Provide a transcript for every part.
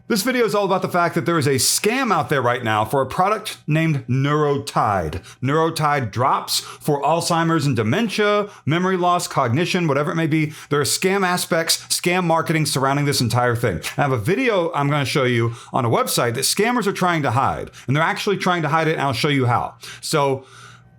This video is all about the fact that there is a scam out there right now for a product named NeuroTyde. NeuroTyde drops for Alzheimer's and dementia, memory loss, cognition, whatever it may be. There are scam aspects, scam marketing surrounding this entire thing. I have a video I'm going to show you on a website that scammers are trying to hide, and they're actually trying to hide it, and I'll show you how. So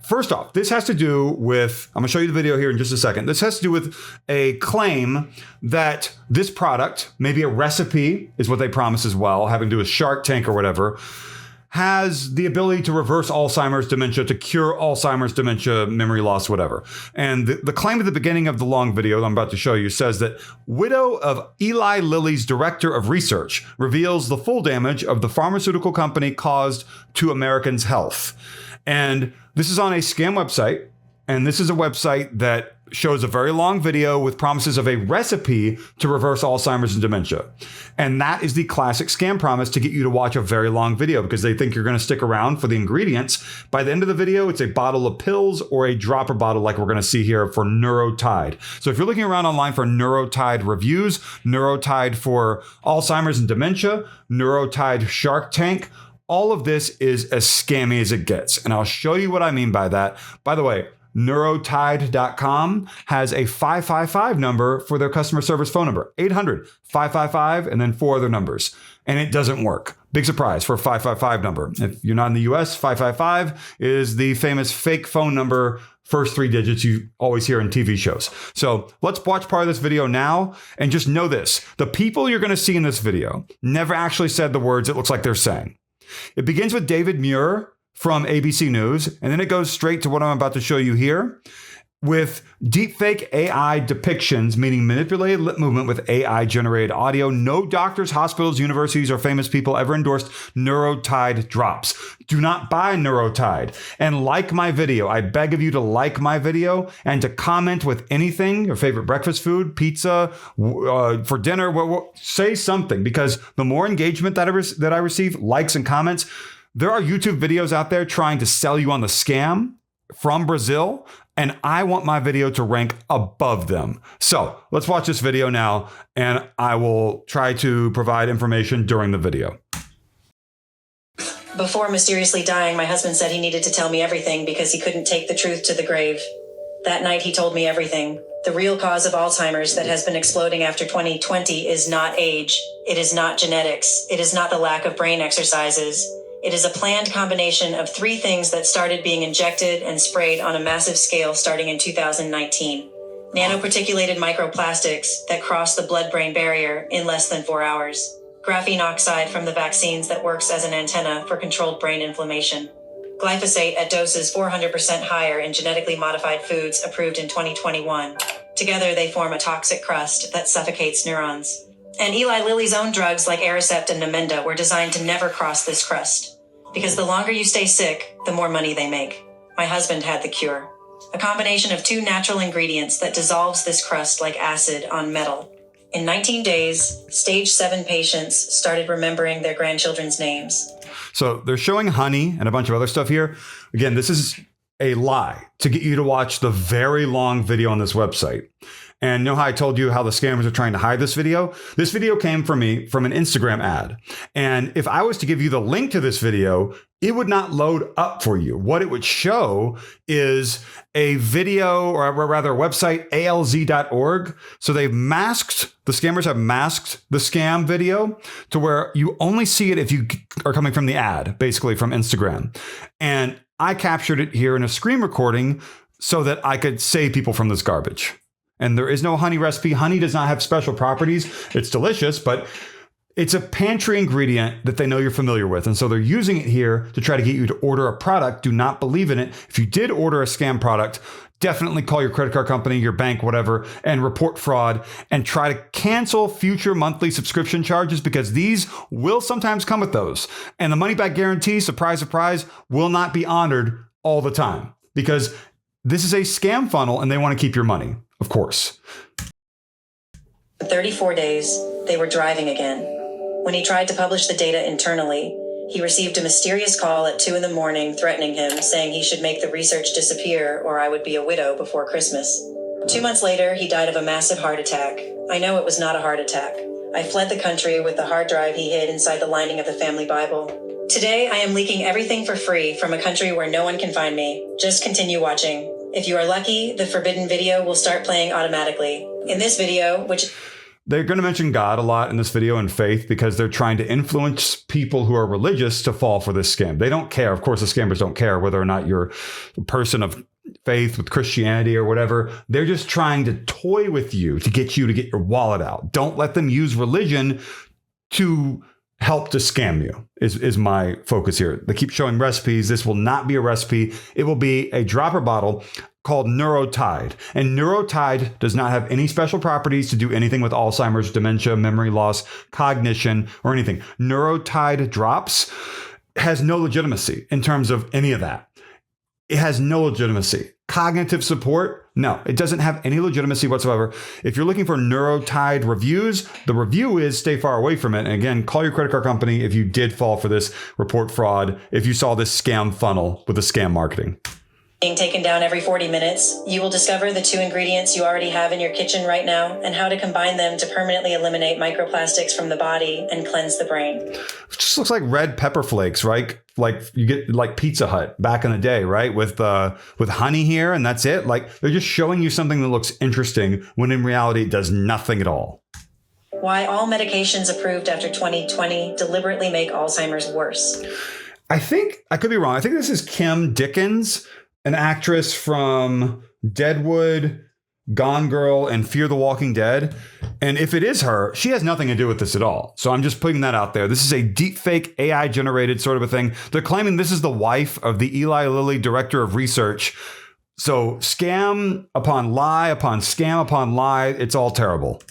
first off, this has to do with, I'm going to show you the video here in just a second. This has to do with a claim that this product, maybe a recipe is what they promise as well, having to do with Shark Tank or whatever, has the ability to reverse Alzheimer's, dementia, to cure Alzheimer's, dementia, memory loss, whatever. And the claim at the beginning of the long video that I'm about to show you says that widow of Eli Lilly's director of research reveals the full damage of the pharmaceutical company caused to Americans' health. And this is on a scam website, and this is a website that shows a very long video with promises of a recipe to reverse Alzheimer's and dementia. And that is the classic scam promise to get you to watch a very long video because they think you're going to stick around for the ingredients. By the end of the video, it's a bottle of pills or a dropper bottle like we're going to see here for NeuroTyde. So if you're looking around online for NeuroTyde reviews, NeuroTyde for Alzheimer's and dementia, NeuroTyde Shark Tank, all of this is as scammy as it gets. And I'll show you what I mean by that. By the way, NeuroTyde.com has a 555 number for their customer service phone number, 800-555, and then 4 other numbers. And it doesn't work. Big surprise for a 555 number. If you're not in the US, 555 is the famous fake phone number, first 3 digits you always hear in TV shows. So let's watch part of this video now and just know this. The people you're going to see in this video never actually said the words it looks like they're saying. It begins with David Muir from ABC News, and then it goes straight to what I'm about to show you here with deepfake AI depictions, meaning manipulated lip movement with AI-generated audio. No doctors, hospitals, universities, or famous people ever endorsed NeuroTyde drops. Do not buy NeuroTyde. And like my video. I beg of you to like my video and to comment with anything, your favorite breakfast food, pizza, for dinner, say something, because the more engagement that I receive, likes and comments, there are YouTube videos out there trying to sell you on the scam from Brazil, and I want my video to rank above them. So let's watch this video now, and I will try to provide information during the video. Before mysteriously dying, my husband said he needed to tell me everything because he couldn't take the truth to the grave. That night, he told me everything. The real cause of Alzheimer's that has been exploding after 2020 is not age. It is not genetics. It is not the lack of brain exercises. It is a planned combination of 3 things that started being injected and sprayed on a massive scale starting in 2019. Nanoparticulated microplastics that cross the blood-brain barrier in less than 4 hours. Graphene oxide from the vaccines that works as an antenna for controlled brain inflammation. Glyphosate at doses 400% higher in genetically modified foods approved in 2021. Together they form a toxic crust that suffocates neurons. And Eli Lilly's own drugs like Aricept and Namenda were designed to never cross this crust. Because the longer you stay sick, the more money they make. My husband had the cure. A combination of 2 natural ingredients that dissolves this crust like acid on metal. In 19 days, stage 7 patients started remembering their grandchildren's names. So they're showing honey and a bunch of other stuff here. Again, this is a lie to get you to watch the very long video on this website. And you know how I told you how the scammers are trying to hide this video? This video came from me from an Instagram ad. And if I was to give you the link to this video, it would not load up for you. What it would show is a video, or rather a website, alz.org. So they've masked, the scammers have masked the scam video to where you only see it if you are coming from the ad, basically from Instagram. And I captured it here in a screen recording so that I could save people from this garbage. And there is no honey recipe. Honey does not have special properties. It's delicious, but it's a pantry ingredient that they know you're familiar with. And so they're using it here to try to get you to order a product. Do not believe in it. If you did order a scam product, definitely call your credit card company, your bank, whatever, and report fraud and try to cancel future monthly subscription charges because these will sometimes come with those. And the money back guarantee, surprise, surprise, will not be honored all the time because this is a scam funnel and they want to keep your money. Of course. For 34 days, they were driving again. When he tried to publish the data internally, he received a mysterious call at 2 a.m. threatening him, saying he should make the research disappear or I would be a widow before Christmas. 2 months later, he died of a massive heart attack. I know it was not a heart attack. I fled the country with the hard drive he hid inside the lining of the family Bible. Today, I am leaking everything for free from a country where no one can find me. Just continue watching. If you are lucky, the forbidden video will start playing automatically. In this video, which... They're going to mention God a lot in this video and faith because they're trying to influence people who are religious to fall for this scam. They don't care. Of course, the scammers don't care whether or not you're a person of faith with Christianity or whatever. They're just trying to toy with you to get your wallet out. Don't let them use religion to help to scam you is my focus here. They keep showing recipes. This will not be a recipe. It will be a dropper bottle called NeuroTyde. And NeuroTyde does not have any special properties to do anything with Alzheimer's, dementia, memory loss, cognition, or anything. NeuroTyde drops has no legitimacy in terms of any of that. It has no legitimacy. Cognitive support? No, it doesn't have any legitimacy whatsoever. If you're looking for NeuroTyde reviews, the review is stay far away from it. And again, call your credit card company if you did fall for this report fraud, if you saw this scam funnel with the scam marketing. Being taken down every 40 minutes, you will discover the 2 ingredients you already have in your kitchen right now and how to combine them to permanently eliminate microplastics from the body and cleanse the brain. It just looks like red pepper flakes, right? Like you get like Pizza Hut back in the day, right? With honey here, and that's it. Like they're just showing you something that looks interesting when in reality it does nothing at all. Why all medications approved after 2020 deliberately make Alzheimer's worse. I think, I could be wrong. I think this is Kim Dickens, an actress from Deadwood, Gone Girl, and Fear the Walking Dead. And if it is her, she has nothing to do with this at all. So I'm just putting that out there. This is a deepfake AI generated sort of a thing. They're claiming this is the wife of the Eli Lilly director of research. So scam upon lie upon scam upon lie. It's all terrible.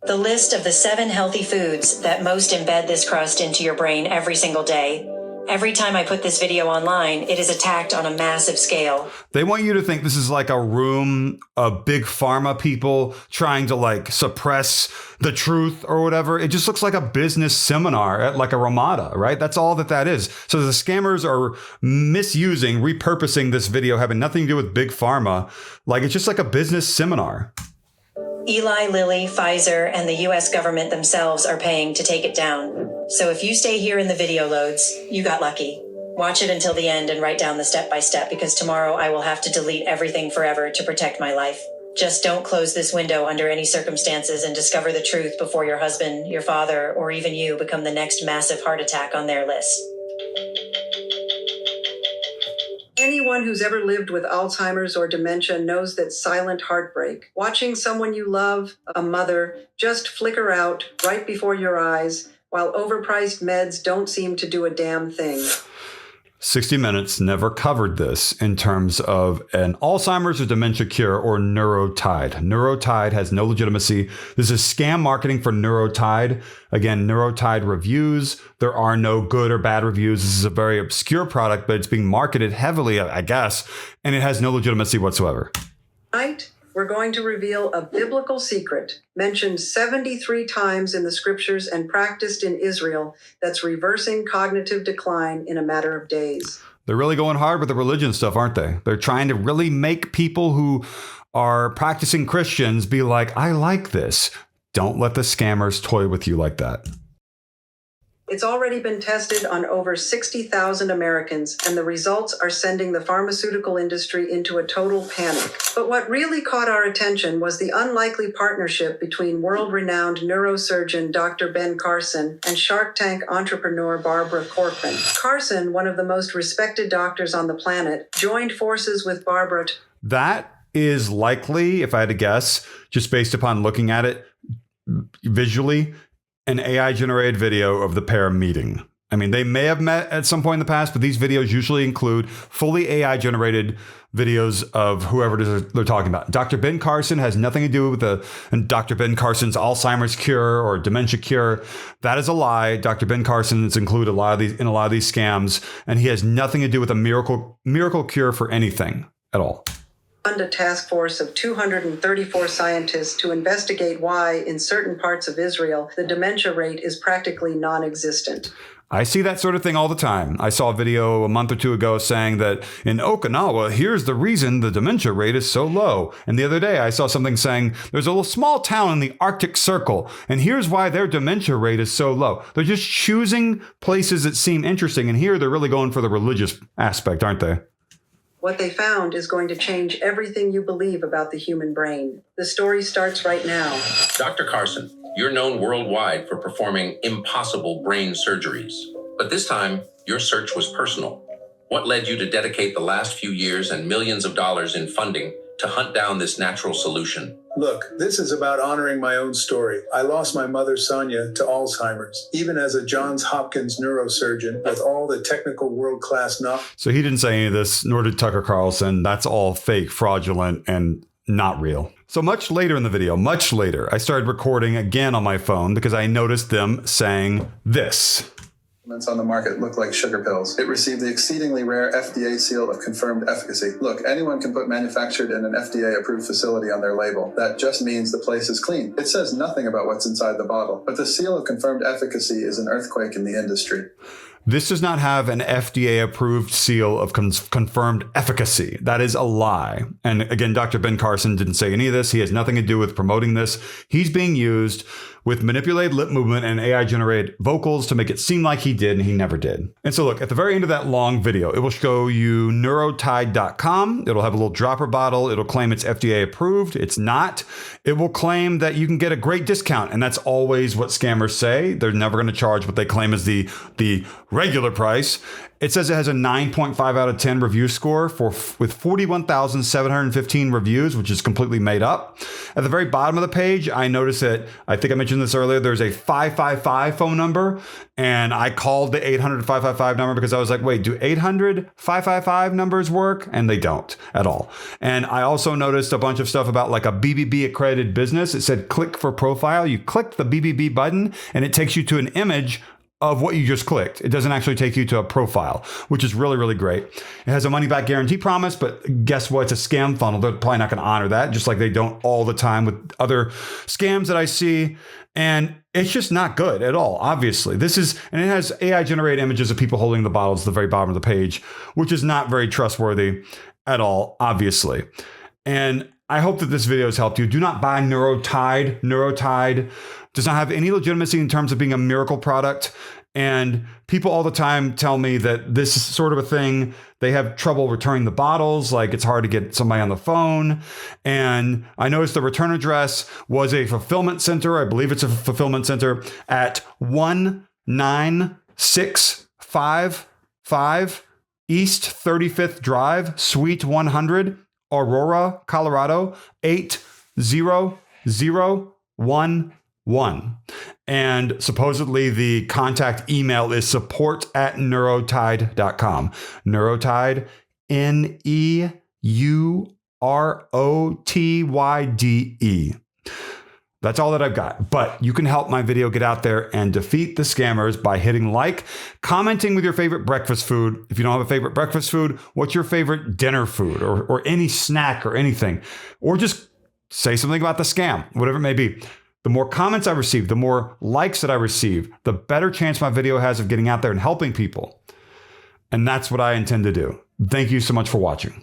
The list of the 7 healthy foods that most embed this crust into your brain every single day. Every time I put this video online, it is attacked on a massive scale. They want you to think this is like a room of big pharma people trying to like suppress the truth or whatever. It just looks like a business seminar at like a Ramada, right? That's all that is. So the scammers are misusing, repurposing this video, having nothing to do with big pharma. Like it's just like a business seminar. Eli Lilly, Pfizer, and the US government themselves are paying to take it down. So if you stay here in the video loads, you got lucky. Watch it until the end and write down the step-by-step because tomorrow I will have to delete everything forever to protect my life. Just don't close this window under any circumstances and discover the truth before your husband, your father, or even you become the next massive heart attack on their list. Anyone who's ever lived with Alzheimer's or dementia knows that silent heartbreak, watching someone you love, a mother, just flicker out right before your eyes, while overpriced meds don't seem to do a damn thing. 60 Minutes never covered this in terms of an Alzheimer's or dementia cure or NeuroTyde. NeuroTyde has no legitimacy. This is scam marketing for NeuroTyde. Again, NeuroTyde reviews. There are no good or bad reviews. This is a very obscure product, but it's being marketed heavily, I guess, and it has no legitimacy whatsoever. Tonight, we're going to reveal a biblical secret mentioned 73 times in the scriptures and practiced in Israel that's reversing cognitive decline in a matter of days. They're really going hard with the religion stuff, aren't they? They're trying to really make people who are practicing Christians be like, I like this. Don't let the scammers toy with you like that. It's already been tested on over 60,000 Americans, and the results are sending the pharmaceutical industry into a total panic. But what really caught our attention was the unlikely partnership between world-renowned neurosurgeon Dr. Ben Carson and Shark Tank entrepreneur Barbara Corcoran. Carson, one of the most respected doctors on the planet, joined forces with Barbara. That is likely, if I had to guess, just based upon looking at it visually, an AI-generated video of the pair meeting. I mean, they may have met at some point in the past, but these videos usually include fully AI-generated videos of whoever it is they're talking about. Dr. Ben Carson has nothing to do with Dr. Ben Carson's Alzheimer's cure or dementia cure. That is a lie. Dr. Ben Carson is included in a lot of these scams, and he has nothing to do with a miracle cure for anything at all. A task force of 234 scientists to investigate why, in certain parts of Israel, the dementia rate is practically non-existent. I see that sort of thing all the time. I saw a video a month or two ago saying that in Okinawa, here's the reason the dementia rate is so low. And the other day I saw something saying there's a little small town in the Arctic Circle, and here's why their dementia rate is so low. They're just choosing places that seem interesting, and here they're really going for the religious aspect, aren't they? What they found is going to change everything you believe about the human brain. The story starts right now. Dr. Carson, you're known worldwide for performing impossible brain surgeries. But this time, your search was personal. What led you to dedicate the last few years and millions of dollars in funding to hunt down this natural solution? Look, this is about honoring my own story. I lost my mother, Sonia, to Alzheimer's. Even as a Johns Hopkins neurosurgeon with all the technical world-class knowledge. So he didn't say any of this, nor did Tucker Carlson. That's all fake, fraudulent, and not real. So much later in the video, much later, I started recording again on my phone because I noticed them saying this. On the market look like sugar pills. It received the exceedingly rare FDA seal of confirmed efficacy. Look, anyone can put manufactured in an FDA-approved facility on their label. That just means the place is clean. It says nothing about what's inside the bottle, but the seal of confirmed efficacy is an earthquake in the industry. This does not have an FDA-approved seal of confirmed efficacy. That is a lie. And again, Dr. Ben Carson didn't say any of this. He has nothing to do with promoting this. He's being used with manipulated lip movement and AI-generated vocals to make it seem like he did, and he never did. And so look, at the very end of that long video, it will show you NeuroTyde.com. It'll have a little dropper bottle. It'll claim it's FDA approved. It's not. It will claim that you can get a great discount, and that's always what scammers say. They're never going to charge what they claim is the regular price. It says it has a 9.5 out of 10 review score with 41,715 reviews, which is completely made up. At the very bottom of the page, I noticed that, I think I mentioned this earlier, there's a 555 phone number, and I called the 800-555 number because I was like, wait, do 800-555 numbers work? And they don't at all. And I also noticed a bunch of stuff about like a BBB accredited business. It said click for profile. You click the BBB button and it takes you to an image of what you just clicked. It doesn't actually take you to a profile, which is really, really great. It has a money back guarantee promise, but guess what? It's a scam funnel. They're probably not going to honor that, just like they don't all the time with other scams that I see. And it's just not good at all, obviously. And it has AI generated images of people holding the bottles at the very bottom of the page, which is not very trustworthy at all, obviously. And I hope that this video has helped you. Do not buy NeuroTyde. NeuroTyde does not have any legitimacy in terms of being a miracle product. And people all the time tell me that this is sort of a thing. They have trouble returning the bottles. Like it's hard to get somebody on the phone. And I noticed the return address was a fulfillment center. I believe it's a fulfillment center at 19655 East 35th Drive, Suite 100, Aurora, Colorado, 80011. And supposedly the contact email is support@neurotyde.com. NeuroTyde, NeuroTyde. That's all that I've got. But you can help my video get out there and defeat the scammers by hitting like, commenting with your favorite breakfast food. If you don't have a favorite breakfast food, what's your favorite dinner food or any snack or anything? Or just say something about the scam, whatever it may be. The more comments I receive, the more likes that I receive, the better chance my video has of getting out there and helping people. And that's what I intend to do. Thank you so much for watching.